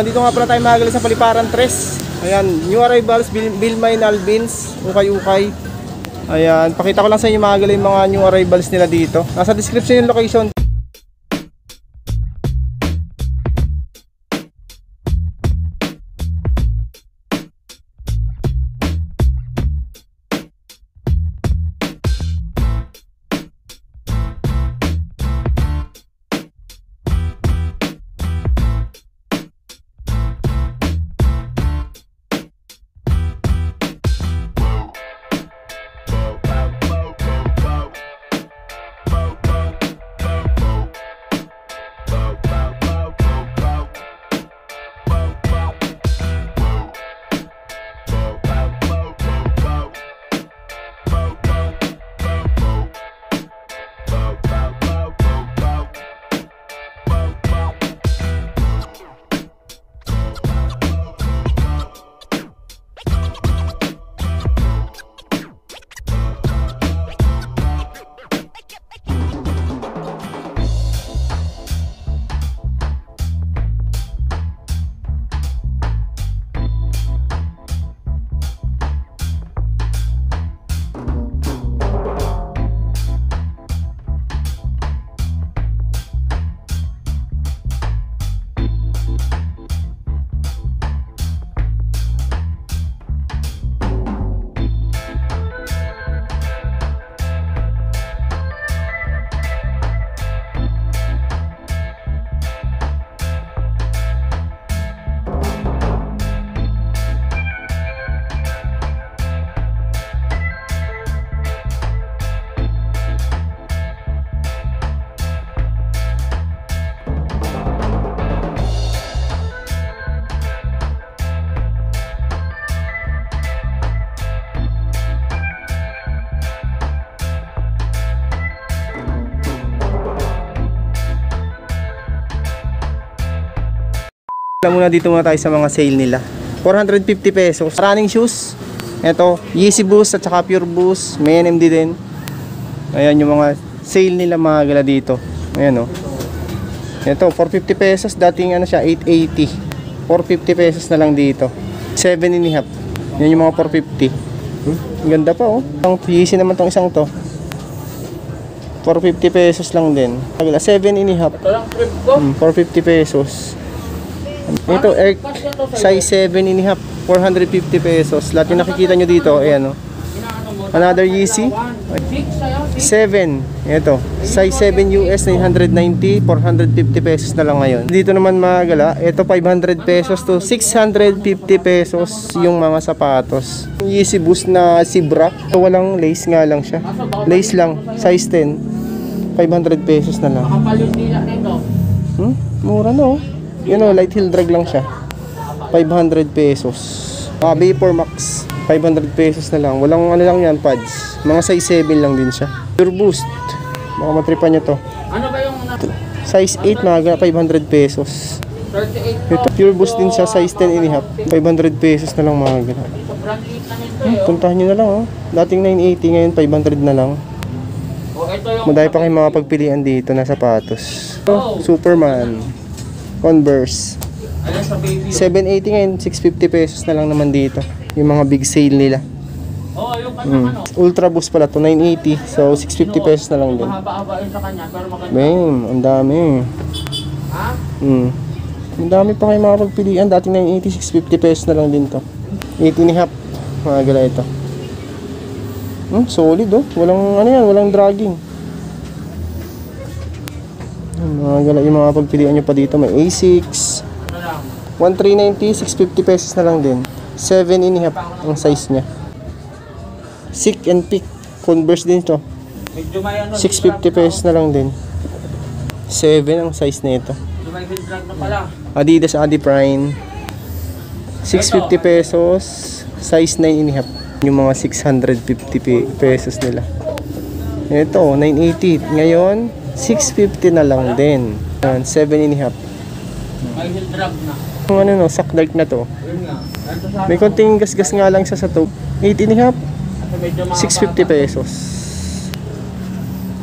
Dito nga pala tayo magaling sa Paliparan 3. Ayan, new arrivals, Bilmay na Albins, ukay-ukay. Ayan, pakita ko lang sa inyo magaling mga new arrivals nila dito. Nasa description yung location. Muna dito muna tayo sa mga sale nila. 450 pesos. Running shoes. Ito, Yeezy Boost at saka Pure Boost. May NMD din. Ayan yung mga sale nila mga gala dito. Ayan o. Ito, 450 pesos. Dating ano siya, 880. 450 pesos na lang dito. 7.5. Yan yung mga 450. Ganda pa oh. Ang Yeezy naman tong isang to. 450 pesos lang din. 7.5. 450 pesos. Ito, size 7.5, 450 pesos. Lahat yung nakikita nyo dito, ayan o. Another Yeezy 7. Ito, size 7 US, 990, 450 pesos na lang ngayon. Dito naman mga gala, ito 500 pesos to 650 pesos yung mga sapatos. Yeezy Boost na Zebra. Ito walang lace nga lang siya. Lace lang, size 10, 500 pesos na lang. Mura na oh. Yun o, light heel drag lang siya. 500 pesos. Vapor Max, 500 pesos na lang. Walang ano lang yan, pads. Mga size 7 lang din siya. Pure Boost, baka matripan nyo to. Ano ba yung size 8 mga 500 pesos. 38 Ito, Pure Boost din siya, size 10.5, 500 pesos na lang mga gana. Puntahan nyo na lang oh. Dating 980, ngayon 500 na lang. Madami pa kayong mga pagpilian dito na sapatos. Superman, Converse, 780 ngayon, 650 pesos na lang naman dito. Yung mga big sale nila. Ultra Boost pala to, 980. So 650 pesos na lang din. Bam, ang dami. Ang dami pa kayo mga pagpilian. Dating 980, 650 pesos na lang din to. 8.5 mga gala ito. Solid oh. Walang ano yan, walang dragging. Mga gala, yung mga pagpilian nyo pa dito. May A6 1390, 650 pesos na lang din. 7.5 ang size nya. Sick and Pick Converse din to, 650 pesos na lang din. 7 ang size na ito. Adidas Adiprime, 650 pesos, size 9.5. Yung mga 650 pesos nila. Ito 980 ngayon, 650 na lang din. 7.5. Yung ano no, sack dark na to. May konting gas-gas nga lang sa top. 8.5. 650 pesos.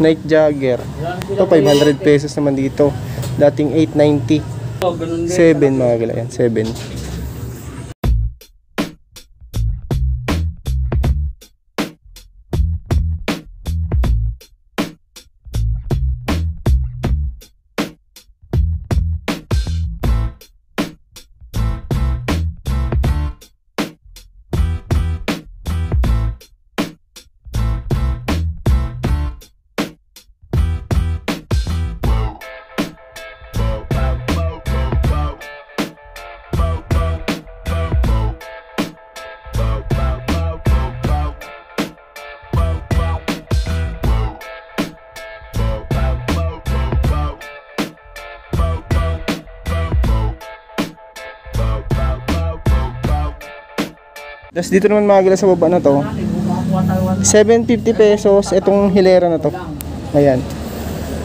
Night Jogger. Ito 500 pesos naman dito. Dating 890. Oh, ganun din. 7 mga gala yan, 7. Tapos dito naman mga gala sa baba na to, 750 pesos itong hilera na to. Ayan.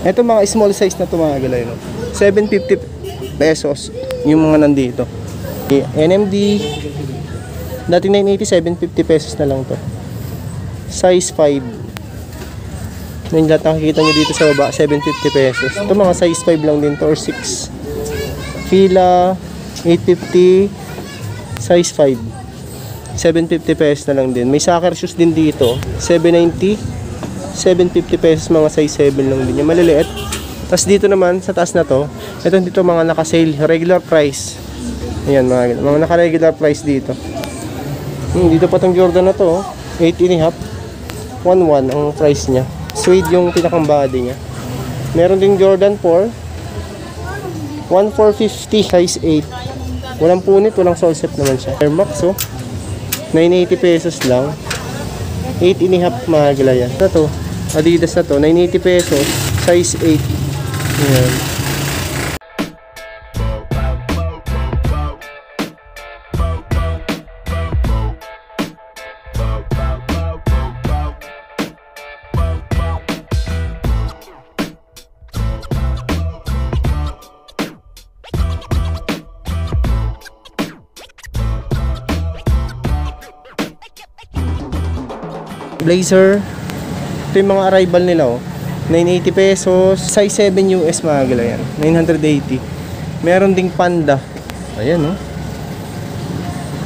Ito mga small size na to mga gala yun. 750 pesos yung mga nandito. NMD dating 980, 750 pesos na lang to. Size 5. Yung lahat nakikita nyo dito sa baba, 750 pesos. Ito mga size 5 lang din to or 6. Fila 850, size 5. 750 pesos na lang din. May soccer shoes din dito. 790. 750 pesos mga size 7 lang din. Yung maliliit. Tapos dito naman sa taas na to, ito dito mga naka-sale, regular price. Ayan mga naka-regular price dito. Dito pa tong Jordan na to, 8.5. 1.1 ang price niya. Suede yung pinakang body niya. Meron ding Jordan 4. 1.450 size 8. Walang punit, walang sole set naman siya. Air Max 980 pesos lang. 8.5 mga gala yan. Ito to, Adidas na to, 980 pesos, size 8. Ayan. Blazer, ito yung mga arrival nila 980 pesos, size 7 US mga gala yan, 980. Meron ding Panda, ayan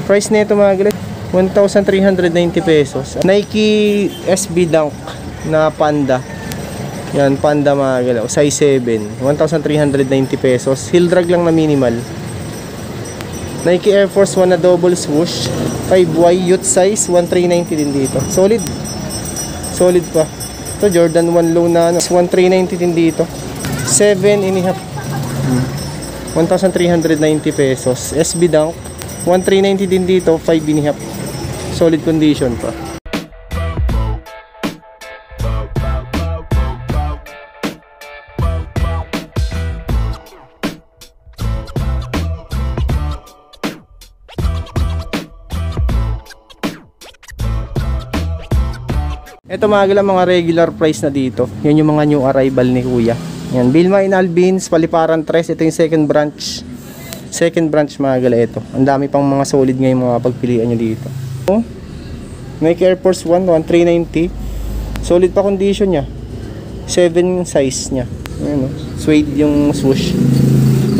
price nito mga gala 1,390 pesos. Nike SB Dunk na Panda, yan Panda mga gala, size 7, 1,390 pesos. Heel drag lang na minimal. Nike Air Force 1 na double swoosh 5Y youth size, 1,390 din dito. Solid pa. Ito Jordan 1 low na 1,390 din dito. 7.5. 1,390 pesos. SB Dunk 1,390 din dito, 5.5. Solid condition pa. Ito mga regular price na dito. Yan yung mga new arrival ni Kuya. Yan, Vilma in Albins, Paliparan 3. Ito yung second branch. Second branch mga gala ito. Ang dami pang mga solid ngayon mga pagpilian nyo dito. Nike Air Force 1, 1,390. Solid pa condition niya. 7 size niya. Ayan, suede yung swoosh.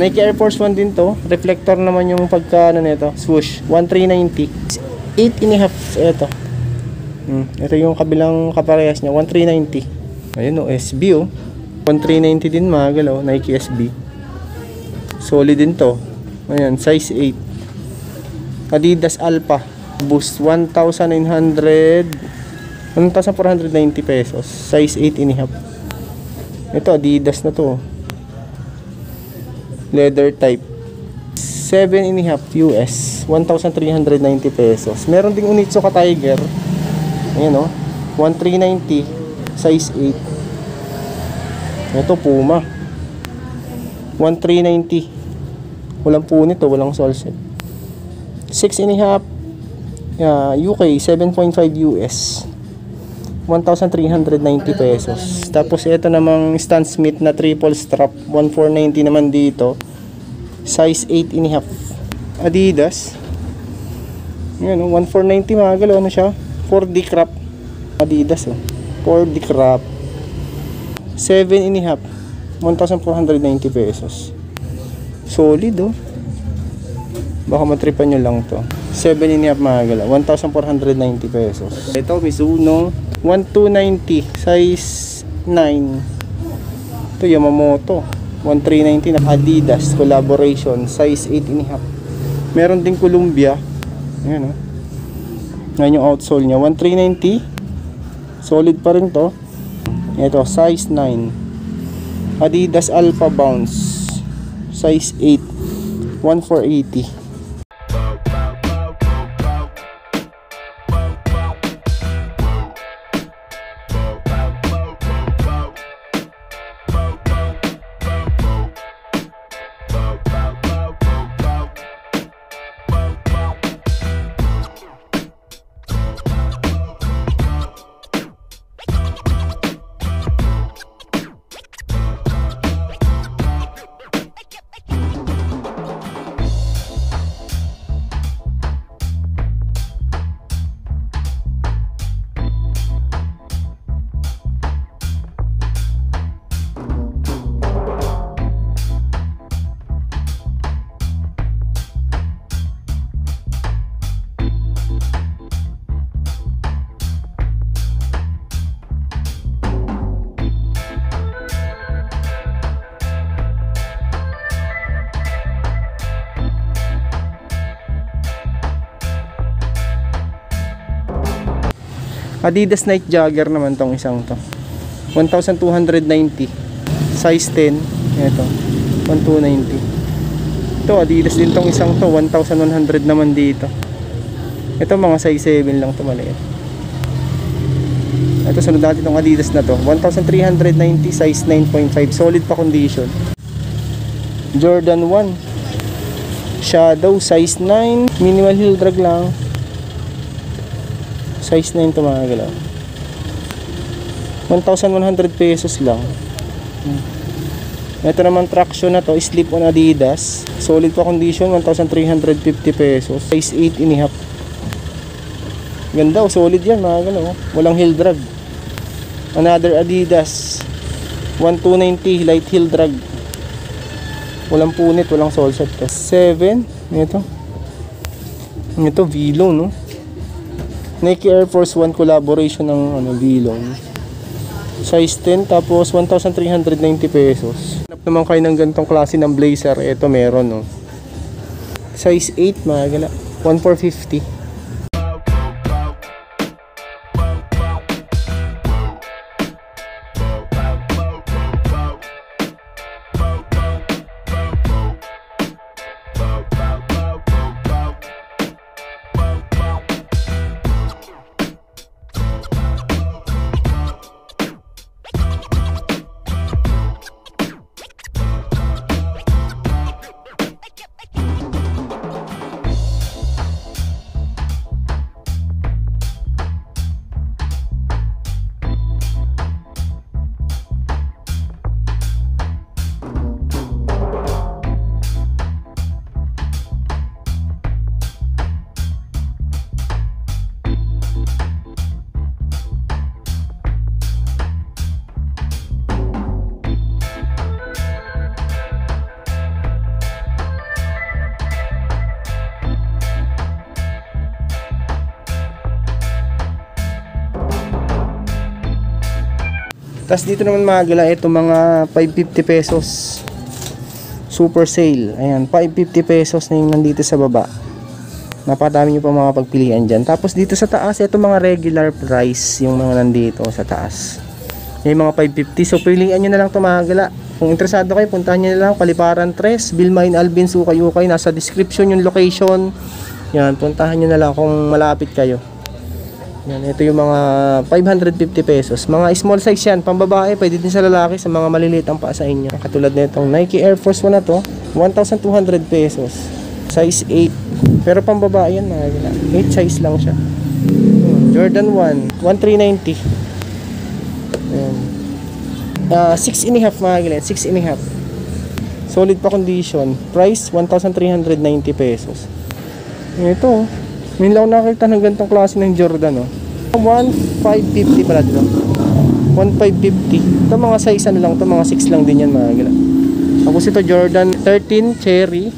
Nike Air Force 1 din to. Reflector naman yung pagka nito. Swoosh, 1,390. 8.5 ito. Ito yung kabilang kaparehas niya, 1,390. Ayun SB 1,390 din mga galaw, Nike SB. Solid din to. Ayan, size 8. Adidas Alpha Boost 1,490 pesos, size 8.5. Ito Adidas na to. Leather type. 7.5 US, 1,390 pesos. Meron ding Onitsuka Tiger. Ayan 1,390, size 8. Ito Puma 1,390. Walang punit walang sole set. 6.5 UK 7.5 US, 1,390 pesos. Tapos ito namang Stan Smith na triple strap, 1,490 naman dito, size 8.5. Adidas. Ayan 1,490 mga galaw. Ano siya? 4D crop. Adidas 4D crop. 7.5, 1,490 pesos. Solid oh. Baka matripan nyo lang to. 7.5 mga gala. 1,490 pesos. Ito Mizuno 1290 size 9. Ito Yamamoto 1390 na Adidas collaboration size 8.5. Meron din Columbia. Ayan oh. Ngayon yung outsole nya 1390. Solid pa rin to. Ito size 9. Adidas Alpha Bounce size 8. 1,480. Adidas Night Jogger naman tong isang to. 1,290 size 10. Ito 1,290. Ito Adidas din tong isang to. 1,100 naman dito. Ito mga size 7 lang to, maliit. Ito sunod natin tong Adidas na to. 1,390 size 9.5. Solid pa condition. Jordan 1 Shadow size 9. Minimal heel drag lang. Size 9 to mga galaw. 1,100 pesos lang. Ito naman traction na to, slip on Adidas. Solid pa condition, 1,350 pesos. Size 8.5. Ganda oh, solid yan mga galaw. Walang heel drag. Another Adidas 1,290 light heel drag. Walang punit, walang sole set to. 7. Ito Velo no. Nike Air Force 1 collaboration ng Velo. Size 10 tapos 1,390 pesos. Hanap naman kayo ng ganitong klase ng blazer. Ito meron no. Size 8 mga gala. 1,450. Tapos dito naman mga gala, ito mga 550 pesos super sale. Ayan, 550 pesos na yung nandito sa baba. Napadami nyo pa mga pagpilian dyan. Tapos dito sa taas, ito mga regular price yung mga nandito sa taas. Yung mga 550. So pilihan nyo na lang ito mga gala. Kung interesado kayo, puntahan nyo na lang Paliparan 3, Bilmain Alvin, Ukay-Ukay. Nasa description yung location. Yan, puntahan nyo na lang kung malapit kayo. Yan, ito yung mga 550 pesos. Mga small size yan, pambabae, pwede din sa lalaki, sa mga maliliit ang paa sa inyo. Katulad nitong Nike Air Force 1 na to, 1,200 pesos. Size 8. Pero pambabae yan mga gila. 8 size lang siya. Jordan 1, 1,390. Ayan. 6.5 mga gila, 6.5. Solid pa condition. Price, 1,390 pesos. Ito, may lang nakita ng ganitong klase ng Jordan, oh. 1,550 pala dito. 1,550. Ito mga size ano lang, ito mga 6 lang din yan mga gila. Tapos ito Jordan 13 Cherry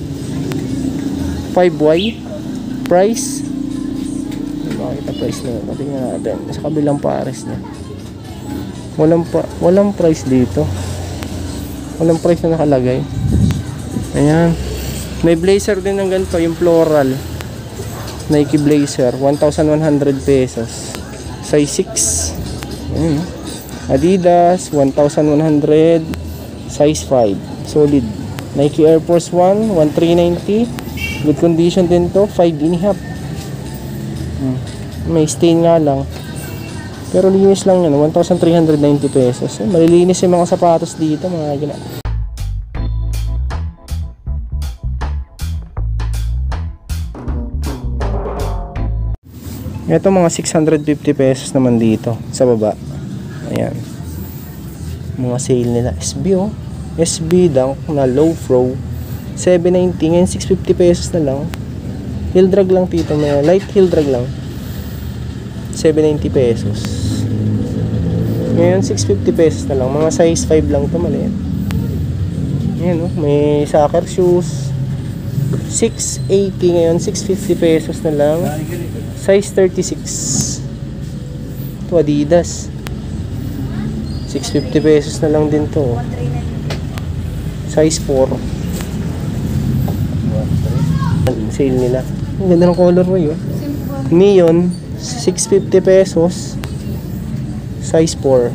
5Y. Price, makita price na yun. Tingnan natin sa kabilang pares niya. Walang price dito. Walang price na nakalagay. Ayan. May blazer din ng ganito, yung floral Nike blazer, 1,100 pesos. Size 6. Ayan. Adidas, 1,100. Size 5. Solid. Nike Air Force 1, 1,390. Good condition din to, 5.5. May stain nga lang. Pero linis lang yan, 1,390 pesos. Malilinis yung mga sapatos dito, mga gina. Ito mga 650 pesos naman dito sa baba. Ayan. Mga sale nila. SB oh. SB Dunk na low flow. 790 ngayon 650 pesos na lang. Heel drag lang dito, may light heel drag lang. 790 pesos. Ngayon 650 pesos na lang. Mga size 5 lang to, maliit. Ayan oh, may soccer shoes. 680 ngayon 650 pesos na lang. Size 36. To Adidas. 650 pesos na lang din to. Size 4. Sale nila. Ang ganda ng color mo yun. Neon, 650 pesos. Size 4.